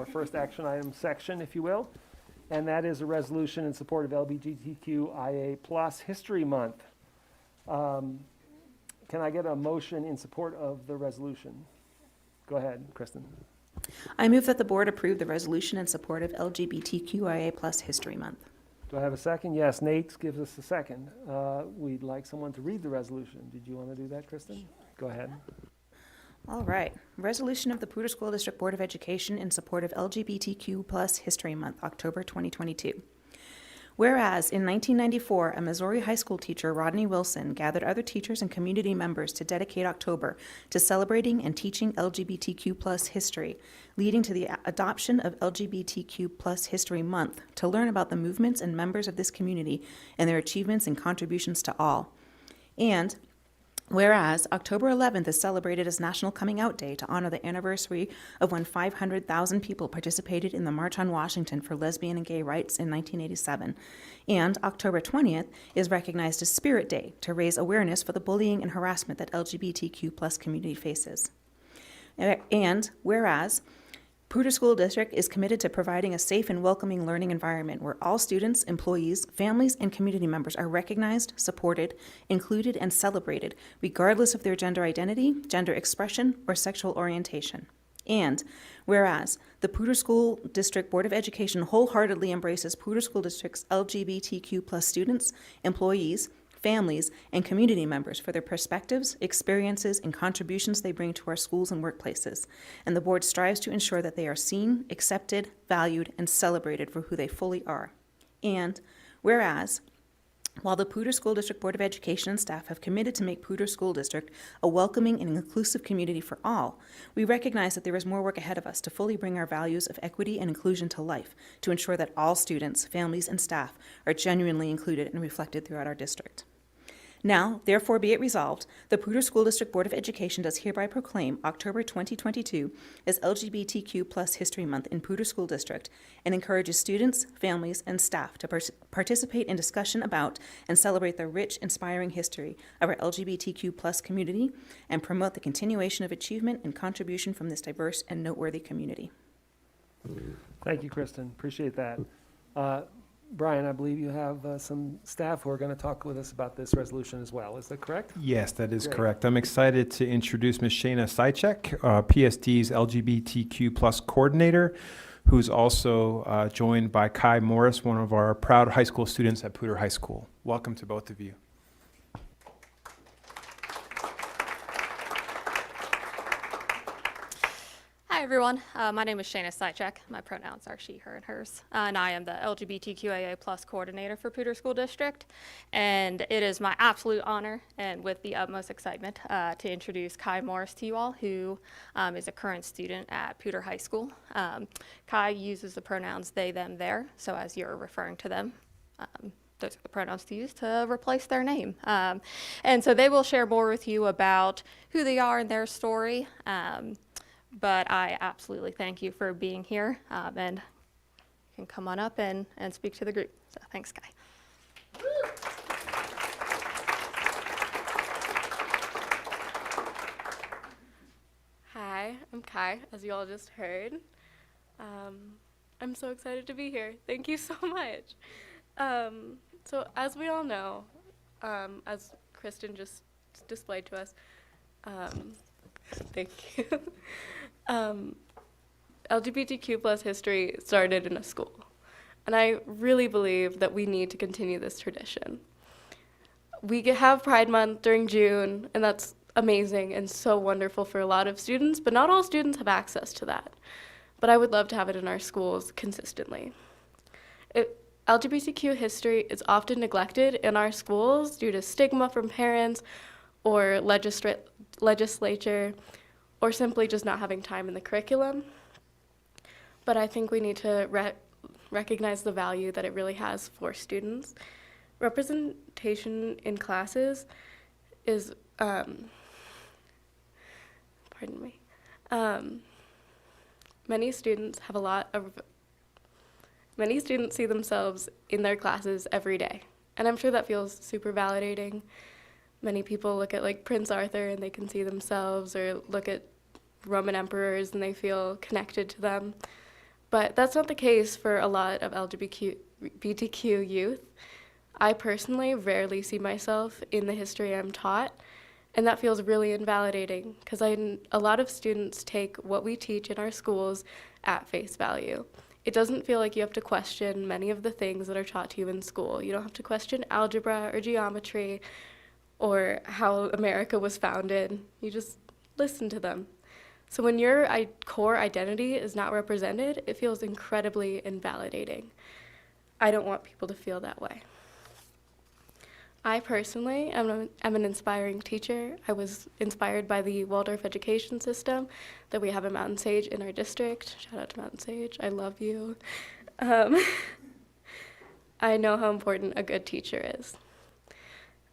our first action item section, if you will, and that is a resolution in support of LGBTQIA plus History Month. Can I get a motion in support of the resolution? Go ahead, Kristen. I move that the board approve the resolution in support of LGBTQIA plus History Month. Do I have a second? Yes, Nate gives us a second. We'd like someone to read the resolution. Did you want to do that, Kristen? Sure. Go ahead. All right. Resolution of the Poudre School District Board of Education in support of LGBTQ plus History Month, October 2022. Whereas in 1994, a Missouri high school teacher, Rodney Wilson, gathered other teachers and community members to dedicate October to celebrating and teaching LGBTQ plus history, leading to the adoption of LGBTQ plus History Month to learn about the movements and members of this community and their achievements and contributions to all. And whereas October 11th is celebrated as National Coming Out Day to honor the anniversary of when 500,000 people participated in the March on Washington for lesbian and gay rights in 1987. And October 20th is recognized as Spirit Day to raise awareness for the bullying and harassment that LGBTQ plus community faces. And whereas Poudre School District is committed to providing a safe and welcoming learning environment where all students, employees, families, and community members are recognized, supported, included, and celebrated, regardless of their gender identity, gender expression, or sexual orientation. And whereas the Poudre School District Board of Education wholeheartedly embraces Poudre School District's LGBTQ plus students, employees, families, and community members for their perspectives, experiences, and contributions they bring to our schools and workplaces. And the board strives to ensure that they are seen, accepted, valued, and celebrated for who they fully are. And whereas, while the Poudre School District Board of Education and staff have committed to make Poudre School District a welcoming and inclusive community for all, we recognize that there is more work ahead of us to fully bring our values of equity and inclusion to life, to ensure that all students, families, and staff are genuinely included and reflected throughout our district. Now, therefore be it resolved, the Poudre School District Board of Education does hereby proclaim October 2022 as LGBTQ plus History Month in Poudre School District and encourages students, families, and staff to participate in discussion about and celebrate the rich, inspiring history of our LGBTQ plus community and promote the continuation of achievement and contribution from this diverse and noteworthy community. Thank you, Kristen. Appreciate that. Brian, I believe you have some staff who are going to talk with us about this resolution as well. Is that correct? Yes, that is Great. correct. I'm excited to introduce Ms. Shayna Sychek, PSD's LGBTQ plus coordinator, who's also joined by Kai Morris, one of our proud high school students at Poudre High School. Welcome to both of you. Hi everyone, my name is Shayna Sychek. My pronouns are she, her, and hers. And I am the LGBTQAI plus coordinator for Poudre School District. And it is my absolute honor and with the utmost excitement to introduce Kai Morris to you all, who is a current student at Poudre High School. Kai uses the pronouns they, them, their, so as you're referring to them, those are the pronouns to use to replace their name. And so they will share more with you about who they are and their story. But I absolutely thank you for being here, and you can come on up and speak to the group. So thanks, Kai. Hi, I'm Kai, as you all just heard. I'm so excited to be here. Thank you so much. So as we all know, as Kristen just displayed to us, thank you. LGBTQ plus history started in a school, and I really believe that we need to continue this tradition. We have Pride Month during June, and that's amazing and so wonderful for a lot of students, but not all students have access to that. But I would love to have it in our schools consistently. LGBTQ history is often neglected in our schools due to stigma from parents or legislature, or simply just not having time in the curriculum. But I think we need to recognize the value that it really has for students. Representation in classes is, pardon me, many students see themselves in their classes every day, and I'm sure that feels super validating. Many people look at like Prince Arthur and they can see themselves, or look at Roman emperors and they feel connected to them. But that's not the case for a lot of LGBTQ youth. I personally rarely see myself in the history I'm taught, and that feels really invalidating because a lot of students take what we teach in our schools at face value. It doesn't feel like you have to question many of the things that are taught to you in school. You don't have to question algebra or geometry or how America was founded. You just listen to them. So when your core identity is not represented, it feels incredibly invalidating. I don't want people to feel that way. I personally am an inspiring teacher. I was inspired by the Waldorf education system that we have at Mountain Sage in our district. Shout out to Mountain Sage, I love you. I know how important a good teacher is.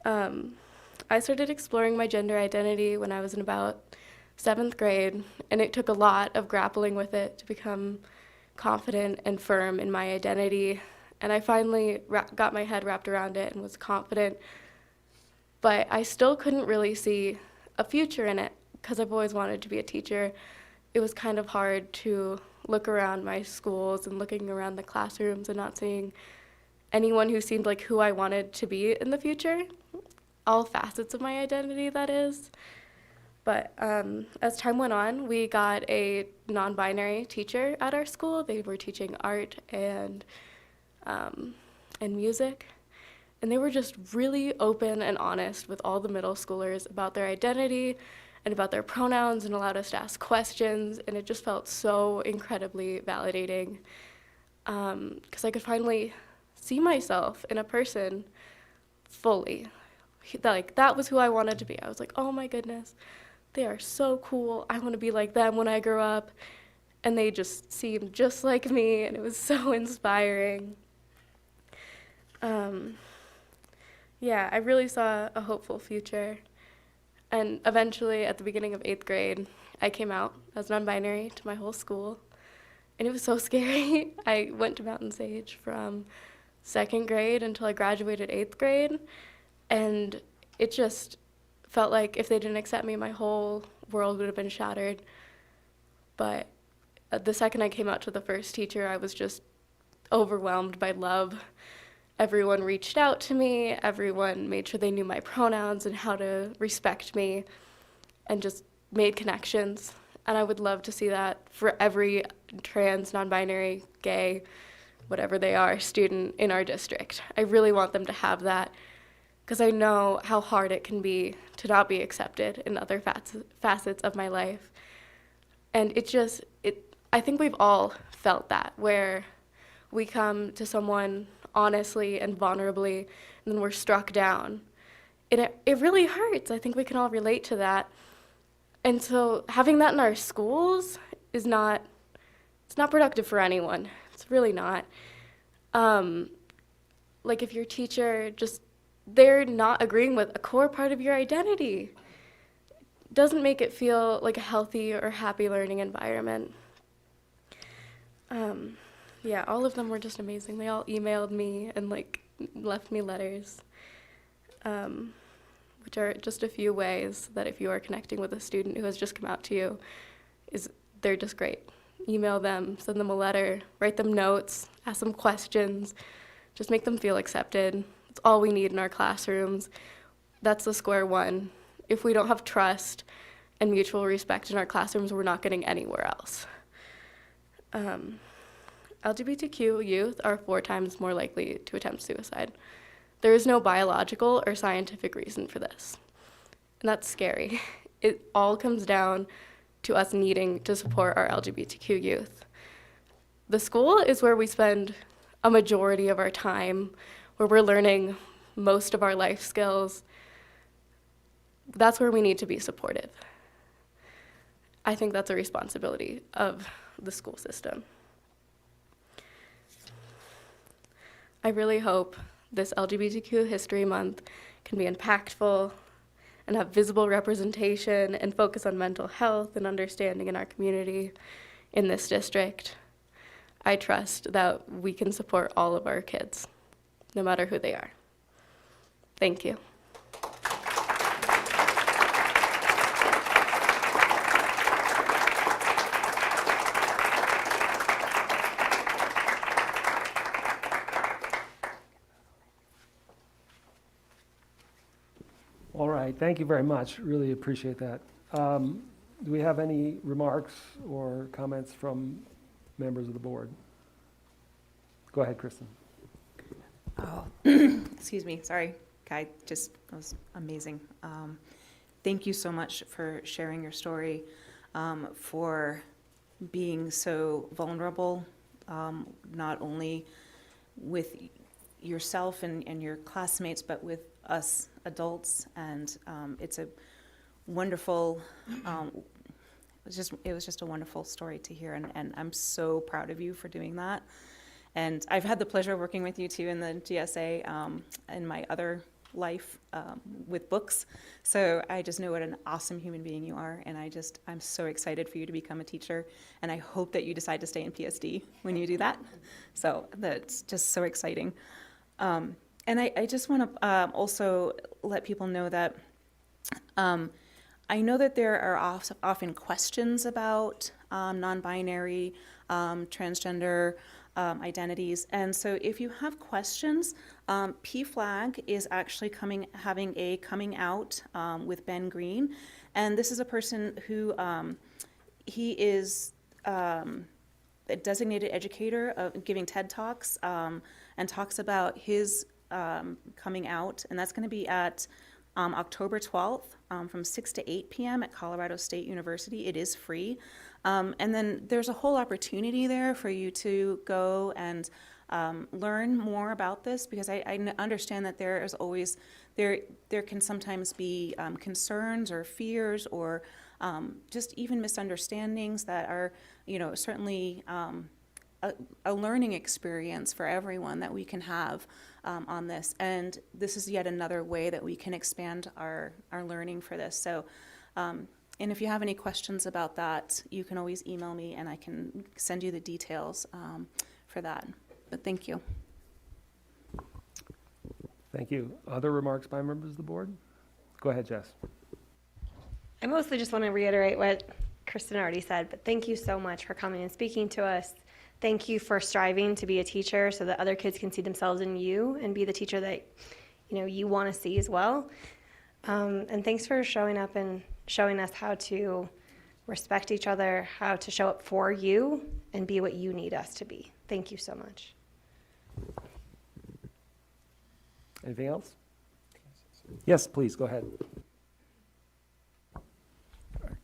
I started exploring my gender identity when I was in about 7th grade, and it took a lot of grappling with it to become confident and firm in my identity. And I finally got my head wrapped around it and was confident, but I still couldn't really see a future in it because I've always wanted to be a teacher. It was kind of hard to look around my schools and looking around the classrooms and not seeing anyone who seemed like who I wanted to be in the future, all facets of my identity, that is. But as time went on, we got a non-binary teacher at our school. They were teaching art and music, and they were just really open and honest with all the middle schoolers about their identity and about their pronouns and allowed us to ask questions, and it just felt so incredibly validating because I could finally see myself in a person fully. That was who I wanted to be. I was like, oh my goodness, they are so cool. I want to be like them when I grow up. And they just seemed just like me, and it was so inspiring. Yeah, I really saw a hopeful future. And eventually, at the beginning of 8th grade, I came out as non-binary to my whole school. And it was so scary. I went to Mountain Sage from 2nd grade until I graduated 8th grade. And it just felt like if they didn't accept me, my whole world would have been shattered. But the second I came out to the first teacher, I was just overwhelmed by love. Everyone reached out to me, everyone made sure they knew my pronouns and how to respect me, and just made connections. And I would love to see that for every trans, non-binary, gay, whatever they are, student in our district. I really want them to have that, because I know how hard it can be to not be accepted in other facets of my life. And I think we've all felt that, where we come to someone honestly and vulnerably, and then we're struck down. And it really hurts. I think we can all relate to that. And so having that in our schools it's not productive for anyone. It's really not. Like if your teacher they're not agreeing with a core part of your identity, doesn't make it feel like a healthy or happy learning environment. Yeah, all of them were just amazing. They all emailed me and left me letters, which are just a few ways that if you are connecting with a student who has just come out to you, they're just great. Email them, send them a letter, write them notes, ask them questions, just make them feel accepted. It's all we need in our classrooms. That's the square one. If we don't have trust and mutual respect in our classrooms, we're not getting anywhere else. LGBTQ youth are 4 times more likely to attempt suicide. There is no biological or scientific reason for this, and that's scary. It all comes down to us needing to support our LGBTQ youth. The school is where we spend a majority of our time, where we're learning most of our life skills. That's where we need to be supportive. I think that's a responsibility of the school system. I really hope this LGBTQ History Month can be impactful and have visible representation and focus on mental health and understanding in our community in this district. I trust that we can support all of our kids, no matter who they are. Thank you. right, thank you very much. Really appreciate that. Do we have any remarks or comments from members of the board? Go ahead, Kristen. Oh, excuse me, sorry. Kai, just, that was amazing. Thank you so much for sharing your story, for being so vulnerable, not only with yourself and your classmates, but with us adults. And it's a wonderful, it was just a wonderful story to hear. And I'm so proud of you for doing that. And I've had the pleasure of working with you too in the GSA in my other life with books. So I just know what an awesome human being you are. And I'm so excited for you to become a teacher. And I hope that you decide to stay in PSD when you do that. So that's just so exciting. And I just want to also let people know that I know that there are often questions about non-binary, transgender identities. And so if you have questions, PFLAG is actually having a coming out with Ben Green. And this is a person who, he is a designated educator of giving TED Talks and talks about his coming out. And that's going to be at October 12th from 6 to 8 p.m. at Colorado State University. It is free. And then there's a whole opportunity there for you to go and learn more about this, because I understand that there is always, there can sometimes be concerns or fears or just even misunderstandings that are, certainly a learning experience for everyone that we can have on this. And this is yet another way that we can expand our learning for this. So, and if you have any questions about that, you can always email me and I can send you the details for that. But thank you. Thank you. Other remarks by members of the board? Go ahead, Jess. I mostly just want to reiterate what Kristen already said, but thank you so much for coming and speaking to us. Thank you for striving to be a teacher so that other kids can see themselves in you and be the teacher that you want to see as well. And thanks for showing up and showing us how to respect each other, how to show up for you and be what you need us to be. Thank you so much. Anything else? Yes, please, go ahead.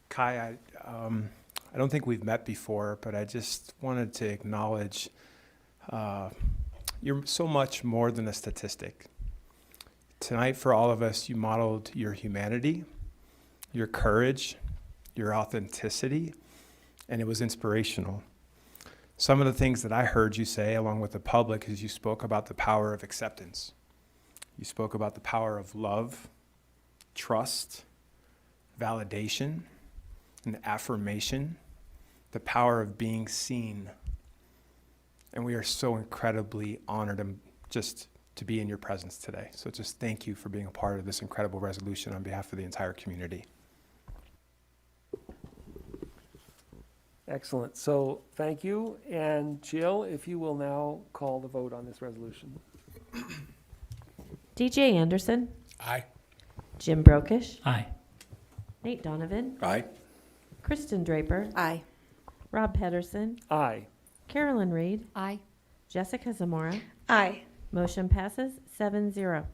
Kai, I don't think we've met before, but I just wanted to acknowledge you're so much more than a statistic. Tonight, for all of us, you modeled your humanity, your courage, your authenticity, and it was inspirational. Some of the things that I heard you say, along with the public, is you spoke about the power of acceptance. You spoke about the power of love, trust, validation, and affirmation, the power of being seen. And we are so incredibly honored and just to be in your presence today. So just thank you for being a part of this incredible resolution on behalf of the entire community. Excellent. So thank you. And Jill, if you will now call the vote on this resolution. DJ Anderson. Aye. Jim Brokish. Aye. Nate Donovan. Aye. Kristen Draper. Aye. Rob Pedersen. Aye. Carolyn Reed. Aye. Jessica Zamora. Aye. Motion passes 7-0.